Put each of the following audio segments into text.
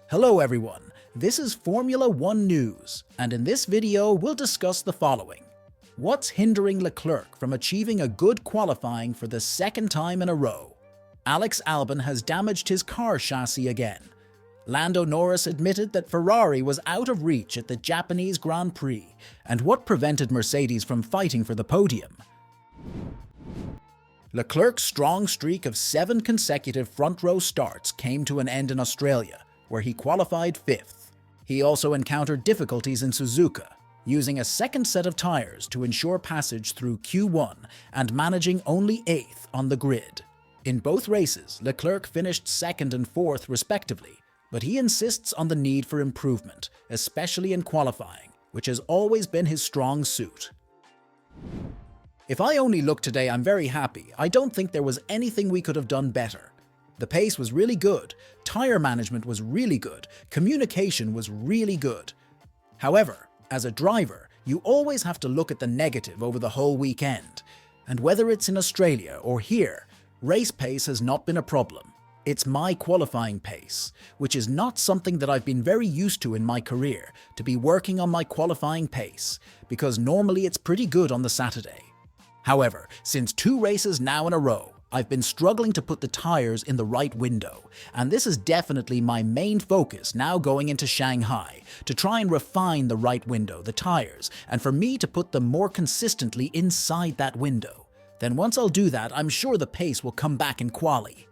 Hello everyone, this is Formula 1 News, and in this video we'll discuss the following. What's hindering Leclerc from achieving a good qualifying for the second time in a row? Alex Albon has damaged his car chassis again. Lando Norris admitted that Ferrari was out of reach at the Japanese Grand Prix, and what prevented Mercedes from fighting for the podium? Leclerc's strong streak of 7 consecutive front-row starts came to an end in Australia, where he qualified 5th. He also encountered difficulties in Suzuka, using a second set of tyres to ensure passage through Q1 and managing only 8th on the grid. In both races, Leclerc finished 2nd and 4th respectively, but he insists on the need for improvement, especially in qualifying, which has always been his strong suit. If I only look today, I'm very happy. I don't think there was anything we could have done better. The pace was really good, tyre management was really good, communication was really good. However, as a driver, you always have to look at the negative over the whole weekend. And whether it's in Australia or here, race pace has not been a problem. It's my qualifying pace, which is not something that I've been very used to in my career, to be working on my qualifying pace, because normally it's pretty good on the Saturday. However, since 2 races now in a row, I've been struggling to put the tyres in the right window, and this is definitely my main focus now going into Shanghai, to try and refine the right window, the tyres, and for me to put them more consistently inside that window. Then once I'll do that, I'm sure the pace will come back in quali.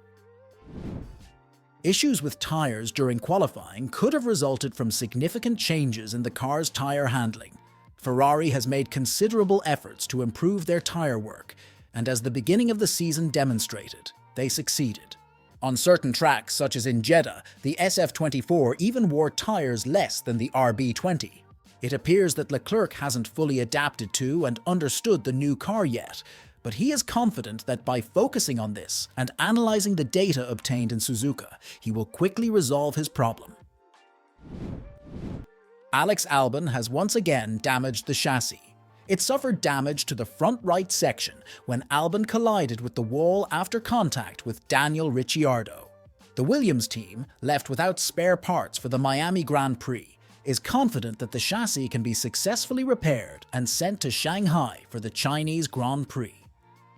Issues with tyres during qualifying could have resulted from significant changes in the car's tyre handling. Ferrari has made considerable efforts to improve their tyre work, and as the beginning of the season demonstrated, they succeeded. On certain tracks, such as in Jeddah, the SF24 even wore tyres less than the RB20. It appears that Leclerc hasn't fully adapted to and understood the new car yet, but he is confident that by focusing on this and analyzing the data obtained in Suzuka, he will quickly resolve his problem. Alex Albon has once again damaged the chassis. It suffered damage to the front right section when Albon collided with the wall after contact with Daniel Ricciardo. The Williams team, left without spare parts for the Miami Grand Prix, is confident that the chassis can be successfully repaired and sent to Shanghai for the Chinese Grand Prix.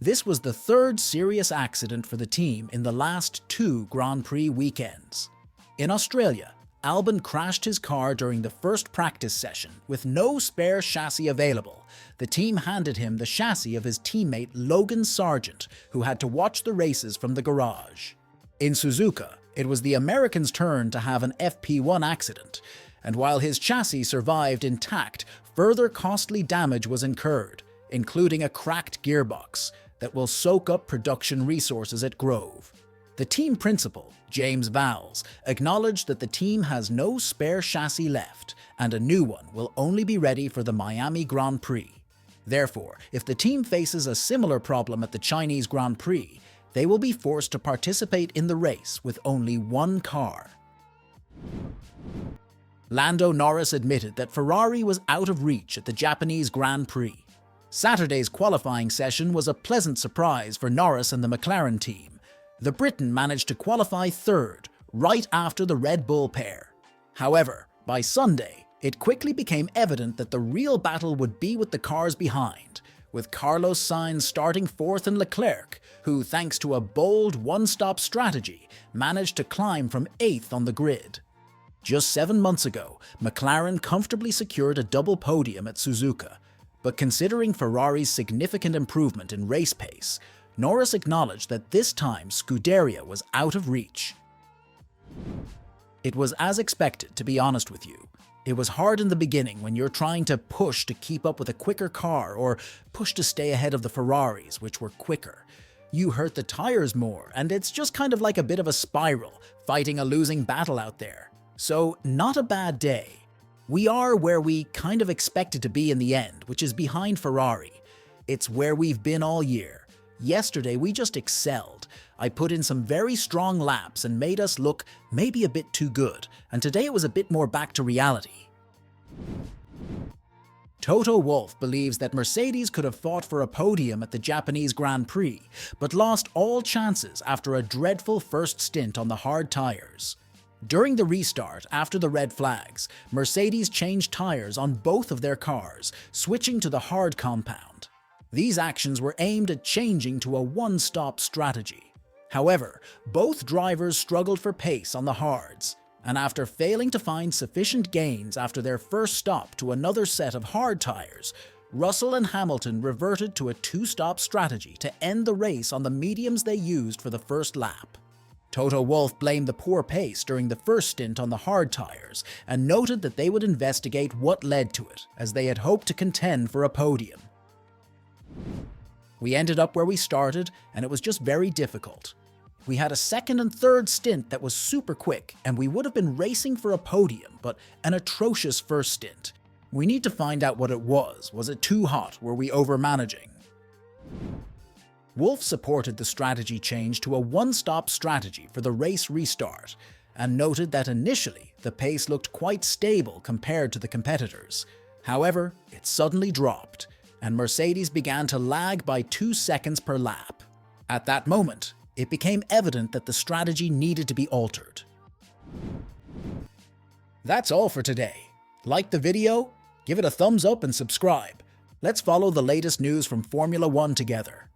This was the 3rd serious accident for the team in the last 2 Grand Prix weekends. In Australia, Albon crashed his car during the first practice session with no spare chassis available. The team handed him the chassis of his teammate Logan Sargent, who had to watch the races from the garage. In Suzuka, it was the American's turn to have an FP1 accident, and while his chassis survived intact, further costly damage was incurred, including a cracked gearbox that will soak up production resources at Grove. The team principal, James Vowles, acknowledged that the team has no spare chassis left, and a new one will only be ready for the Miami Grand Prix. Therefore, if the team faces a similar problem at the Chinese Grand Prix, they will be forced to participate in the race with only 1 car. Lando Norris admitted that Ferrari was out of reach at the Japanese Grand Prix. Saturday's qualifying session was a pleasant surprise for Norris and the McLaren team. The Briton managed to qualify 3rd, right after the Red Bull pair. However, by Sunday, it quickly became evident that the real battle would be with the cars behind, with Carlos Sainz starting 4th and Leclerc, who, thanks to a bold one-stop strategy, managed to climb from 8th on the grid. Just 7 months ago, McLaren comfortably secured a double podium at Suzuka, but considering Ferrari's significant improvement in race pace, Norris acknowledged that this time Scuderia was out of reach. It was as expected, to be honest with you. It was hard in the beginning when you're trying to push to keep up with a quicker car or push to stay ahead of the Ferraris, which were quicker. You hurt the tires more, and it's just kind of like a bit of a spiral, fighting a losing battle out there. So, not a bad day. We are where we kind of expected to be in the end, which is behind Ferrari. It's where we've been all year. Yesterday, we just excelled. I put in some very strong laps and made us look maybe a bit too good, and today it was a bit more back to reality. Toto Wolff believes that Mercedes could have fought for a podium at the Japanese Grand Prix, but lost all chances after a dreadful first stint on the hard tyres. During the restart after the red flags, Mercedes changed tires on both of their cars, switching to the hard compound. These actions were aimed at changing to a one-stop strategy. However, both drivers struggled for pace on the hards, and after failing to find sufficient gains after their first stop to another set of hard tires, Russell and Hamilton reverted to a two-stop strategy to end the race on the mediums they used for the first lap. Toto Wolff blamed the poor pace during the first stint on the hard tires and noted that they would investigate what led to it, as they had hoped to contend for a podium. We ended up where we started, and it was just very difficult. We had a second and third stint that was super quick, and we would have been racing for a podium, but an atrocious first stint. We need to find out what it was. Was it too hot? Were we overmanaging? Wolff supported the strategy change to a one-stop strategy for the race restart, and noted that initially the pace looked quite stable compared to the competitors. However, it suddenly dropped, and Mercedes began to lag by 2 seconds per lap. At that moment, it became evident that the strategy needed to be altered. That's all for today. Like the video? Give it a thumbs up and subscribe. Let's follow the latest news from Formula One together.